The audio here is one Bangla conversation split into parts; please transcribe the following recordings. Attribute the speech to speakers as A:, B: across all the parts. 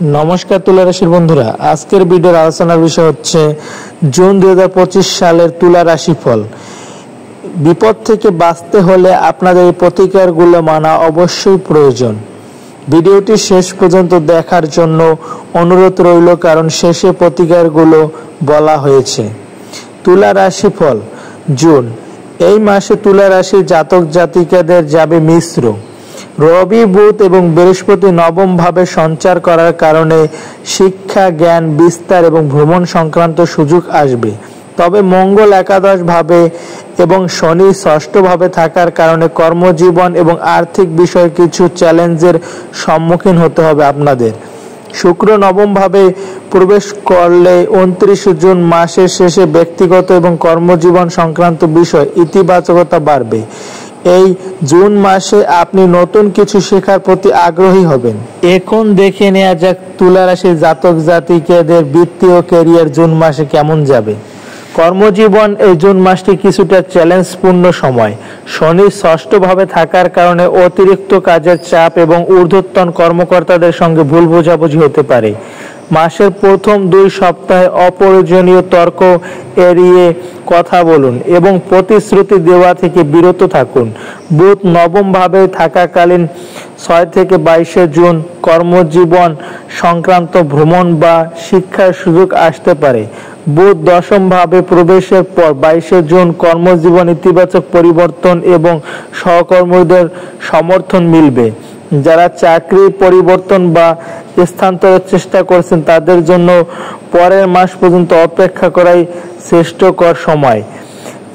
A: নমস্কার তুলা রাশির বন্ধুরা, আজকের ভিডিওর আলোচনার বিষয় হচ্ছে জুন 2025 সালের তুলা রাশিফল। বিপদ থেকে বাঁচতে হলে আপনাদের এই প্রতিকারগুলো মানা অবশ্যই প্রয়োজন। ভিডিওটি শেষ পর্যন্ত দেখার জন্য অনুরোধ রইল, কারণ শেষে প্রতিকারগুলো বলা হয়েছে। তুলা রাশিফল জুন। এই মাসে তুলা রাশির জাতক জাতিকাদের যাবে মিশ্র। রবি, বুধ এবং বৃহস্পতি নবম ভাবে সঞ্চার করার কারণে শিক্ষা, জ্ঞান বিস্তার এবং ভ্রমণ সংক্রান্ত সুযোগ আসবে। তবে মঙ্গল একাদশ ভাবে এবং শনি ষষ্ঠ ভাবে থাকার কারণে কর্মজীবন এবং আর্থিক বিষয়ে কিছু চ্যালেঞ্জের সম্মুখীন হতে হবে আপনাদের। শুক্র নবম ভাবে প্রবেশ করলে 29 জুন মাসের শেষে ব্যক্তিগত এবং কর্মজীবন সংক্রান্ত বিষয় ইতিবাচকতা বাড়বে। এই জুন মাসে আপনি নতুন কিছু শেখার প্রতি আগ্রহী হবেন। এখন দেখে নেওয়া যাক তুলা রাশির জাতক জাতিকাদের বৃত্তি ও ক্যারিয়ার জুন মাসে কেমন যাবে। কর্মজীবন এই জুন মাসটি কিছুটা চ্যালেঞ্জপূর্ণ সময়। শনি ষষ্ঠ ভাবে থাকার কারণে অতিরিক্ত কাজের চাপ এবং ঊর্ধ্বতন কর্মকর্তাদের সঙ্গে ভুল বোঝাবুঝি হতে পারে। মাসের প্রথম 2 সপ্তাহে অপ্রয়োজনীয় তর্ক এড়িয়ে কথা বলুন এবং প্রতিশ্রুতি দেওয়া থেকে বিরত থাকুন। বুধ নবম ভাবে থাকাকালীন 6 থেকে 22 জুন কর্মজীবন সংক্রান্ত ভ্রমণ বা শিক্ষার সুযোগ আসতে পারে। বুধ দশম ভাবে প্রবেশের পর 22 জুন কর্মজীবন ইতিবাচক পরিবর্তন এবং সহকর্মীদের সমর্থন মিলবে। যারা চাকরি পরিবর্তন বা স্থানান্তরের চেষ্টা করছেন তাদের জন্য পরের মাস পর্যন্ত অপেক্ষা করাই শ্রেষ্ঠকর সময়।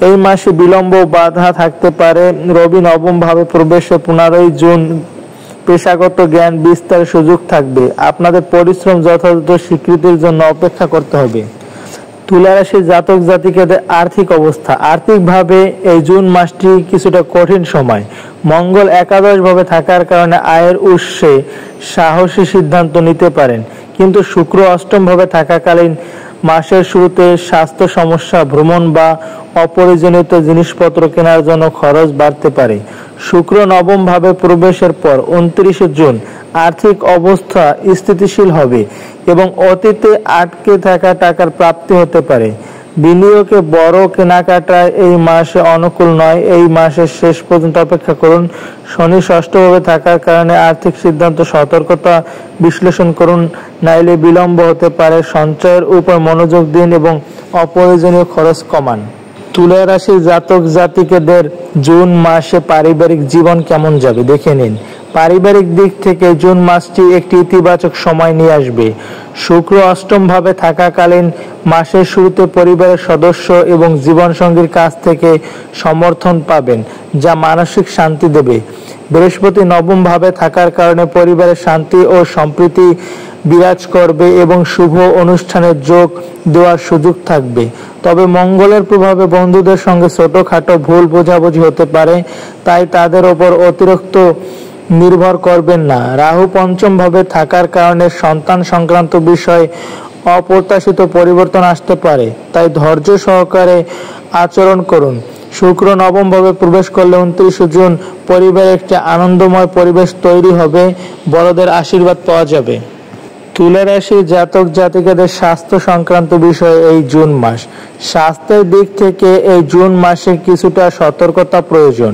A: এই মাসে বিলম্ব বাধা থাকতে পারে। রবি নবম ভাবে প্রবেশে 15 জুন পেশাগত জ্ঞান বিস্তারের সুযোগ থাকবে। আপনাদের পরিশ্রম যথাযথ স্বীকৃতির জন্য অপেক্ষা করতে হবে। তুলা রাশির জাতক জাতিকাদের আর্থিক অবস্থা। আর্থিকভাবে এই জুন মাসটি কিছুটা কঠিন সময়। মঙ্গল একাদশ ভাবে থাকার কারণে আয়ের উৎসে সাহসী সিদ্ধান্ত নিতে পারেন, কিন্তু শুক্র অষ্টম ভাবে থাকাকালীন মাসের শুরুতে স্বাস্থ্য সমস্যা, ভ্রমণ বা অপ্রয়োজনীয় জিনিসপত্র কেনার জন্য খরচ বাড়তে পারে। শুক্র নবম ভাবে প্রবেশের পর 29 জুন আর্থিক অবস্থা স্থিতিশীল হবে এবং অতীতে আটকে থাকা টাকার প্রাপ্তি হতে পারে। বিনিয়োগে বড় কেনাকাটা এই মাসে অনুকূল নয়। এই মাসের শেষ পর্যন্ত অপেক্ষা করুন। শনি ষষ্ঠভাবে থাকার কারণে আর্থিক সিদ্ধান্ত সতর্কতা বিশ্লেষণ করুন, নাইলে বিলম্ব হতে পারে। সঞ্চয়ের উপর মনোযোগ দিন এবং অপ্রয়োজনীয় খরচ কমান। তুলা রাশির জাতক জাতিকাদের জুন মাসে পারিবারিক জীবন কেমন যাবে দেখে নিন। পারিবারিক দিক থেকে জুন মাসটি একটি ইতিবাচক সময় নিয়ে আসবে। শুক্র অষ্টম ভাবে থাকাকালীন মাসের শুরুতে পরিবারের সদস্য এবং জীবনসঙ্গীর কাছ থেকে সমর্থন পাবেন, যা মানসিক শান্তি দেবে। বৃহস্পতি নবম ভাবে থাকার কারণে পরিবারের শান্তি ও সম্প্রীতি বিরাজ করবে এবং শুভ অনুষ্ঠানের যোগ দেওয়ার সুযোগ থাকবে। তবে মঙ্গলের প্রভাবে বন্ধুদের সঙ্গে ছোটখাটো ভুল বোঝাবুঝি হতে পারে, তাই তাদের ওপর অতিরিক্ত নির্ভর করবেন না। রাহু পঞ্চম ভাবে থাকার কারণে সন্তান সংক্রান্ত বিষয়ে অপ্রত্যাশিত পরিবর্তন আসতে পারে, তাই ধৈর্য সহকারে আচরণ করুন। শুক্র নবম ভাবে প্রবেশ করলে 29 জুন পরিবারে একটি আনন্দময় পরিবেশ তৈরি হবে। বড়দের আশীর্বাদ পাওয়া যাবে। তুলা রাশির জাতক জাতিকাদের স্বাস্থ্য সংক্রান্ত বিষয়ে এই জুন মাস। স্বাস্থ্যের দিক থেকে এই জুন মাসে কিছুটা সতর্কতা প্রয়োজন।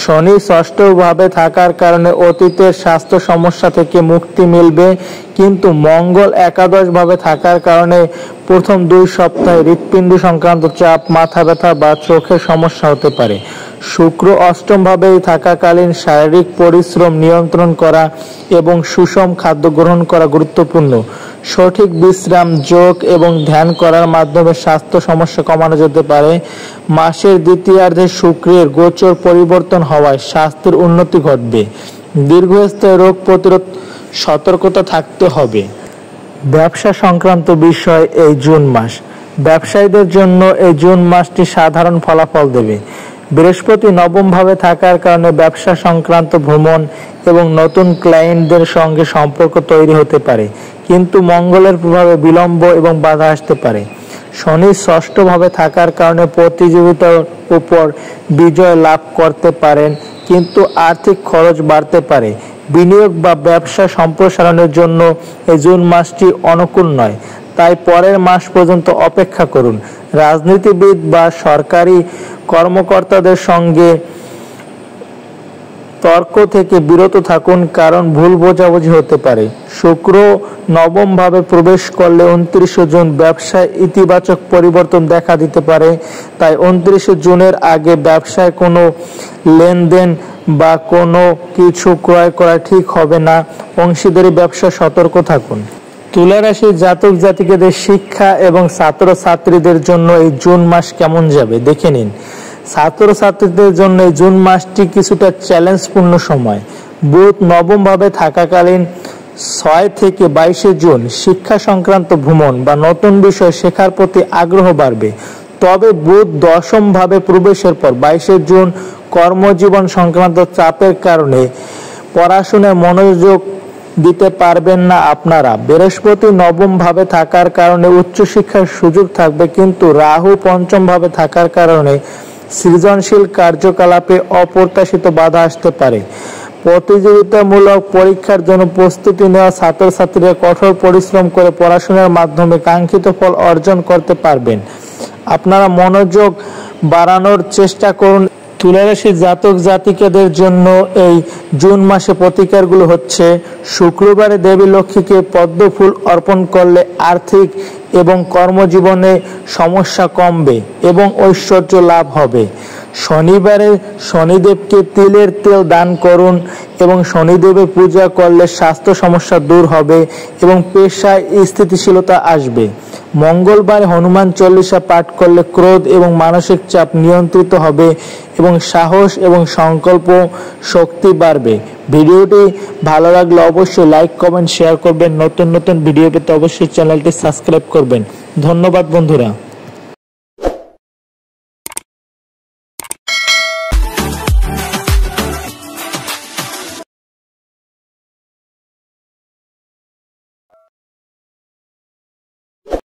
A: শনি ষষ্ঠ ভাবে থাকার কারণে অতীতের স্বাস্থ্য সমস্যা থেকে মুক্তি মিলবে, কিন্তু মঙ্গল একাদশ ভাবে থাকার কারণে প্রথম 2 সপ্তাহে হৃৎপিণ্ড সংক্রান্ত চাপ, মাথা ব্যথা বা চোখের সমস্যা হতে পারে। শুক্র অষ্টম ভাবে থাকাকালীন শারীরিক পরিশ্রম নিয়ন্ত্রণ করা এবং সুষম খাদ্য গ্রহণ করা গুরুত্বপূর্ণ। সঠিক বিশ্রাম, যোগ এবং ধ্যান করার মাধ্যমে স্বাস্থ্য সমস্যা কমানো যেতে পারে। মাসের দ্বিতীয়ার্ধে শুক্রের গোচর পরিবর্তন হওয়ায় স্বাস্থ্যের উন্নতি ঘটবে। দীর্ঘস্থায়ী রোগ প্রতিরোধ সতর্কতা থাকতে হবে। ব্যবসা সংক্রান্ত বিষয় এই জুন মাস। ব্যবসায়ীদের জন্য এই জুন মাসটি সাধারণ ফলাফল দেবে। বৃহস্পতি নবম ভাবে থাকার কারণে ব্যবসা সংক্রান্ত ভ্রমণ এবং নতুন ক্লায়েন্টদের সঙ্গে সম্পর্ক তৈরি হতে পারে, কিন্তু মঙ্গলের প্রভাবে বিলম্ব এবং বাধা আসতে পারে। শনি ষষ্ঠ ভাবে থাকার কারণে প্রতিযোগিতার উপর বিজয় লাভ করতে পারেন, কিন্তু আর্থিক খরচ বাড়তে পারে। বিনিয়োগ বা ব্যবসা সম্প্রসারণের জন্য এই জুন মাসটি অনুকূল নয়, তাই পরের মাস পর্যন্ত অপেক্ষা করুন। রাজনীতিবিদ বা সরকারি কর্মকর্তাদের সঙ্গে তর্ক থেকে বিরত থাকুন, কারণ ভুল বোঝাবুঝি হতে পারে। শুক্র নবম ভাবে প্রবেশ করলে 29 জুন ব্যবসায় ইতিবাচক পরিবর্তন দেখা দিতে পারে, তাই 29 জুনের আগে ব্যবসায় কোনো লেনদেন বা কোনো কিছু ক্রয় করা ঠিক হবে না। অংশীদারি ব্যবসা সতর্ক থাকুন। তুলা রাশির জাতক জাতিকাদের শিক্ষা এবং ছাত্রছাত্রীদের জন্য এই জুন মাস কেমন যাবে দেখে নিন। ছাত্রছাত্রীদের জন্য এই জুন মাসটি কিছুটা চ্যালেঞ্জপূর্ণ সময়। বুধ নবম ভাবে থাকাকালীন 6 থেকে 22 জুন শিক্ষা সংক্রান্ত ভ্রমণ বা নতুন বিষয় শেখার প্রতি আগ্রহ বাড়বে। তবে বুধ দশম ভাবে প্রবেশের পর 22 জুন কর্মজীবন সংক্রান্ত চাপের কারণে পড়াশোনায় মনোযোগ দিতে পারবেন না আপনারা। বৃহস্পতি নবম ভাবে থাকার কারণে উচ্চশিক্ষার সুযোগ থাকবে, কিন্তু রাহু পঞ্চম ভাবে থাকার কারণে সৃজনশীল কার্যকলাপে অপ্রত্যাশিত বাধা আসতে পারে। প্রতিযোগিতামূলক পরীক্ষার জন্য প্রস্তুতি নেওয়া ছাত্রছাত্রীরা কঠোর পরিশ্রম করে পড়াশোনার মাধ্যমে কাঙ্ক্ষিত ফল অর্জন করতে পারবেন। আপনারা মনোযোগ বাড়ানোর চেষ্টা করুন। তুলা রাশির জাতক জাতিকাদের জন্য এই জুন মাসে প্রতিকারগুলো হচ্ছে: শুক্রবারে দেবী লক্ষ্মীকে পদ্ম ফুল অর্পণ করলে আর্থিক এবং কর্মজীবনে সমস্যা কমবে এবং ঐশ্বর্য লাভ হবে। শনিবারে শনিদেবকে তিলের তেল দান করুন এবং শনিদেবের পূজা করলে স্বাস্থ্য সমস্যা দূর হবে এবং পেশায় স্থিতিশীলতা আসবে। মঙ্গলবারে হনুমান চল্লিশা পাঠ করলে ক্রোধ এবং মানসিক চাপ নিয়ন্ত্রিত হবে এবং সাহস এবং সংকল্প শক্তি বাড়বে। ভিডিওটি ভালো লাগলে অবশ্যই লাইক, কমেন্ট, শেয়ার করবেন। নতুন নতুন ভিডিও পেতে অবশ্যই চ্যানেলটি সাবস্ক্রাইব করবেন। ধন্যবাদ বন্ধুরা।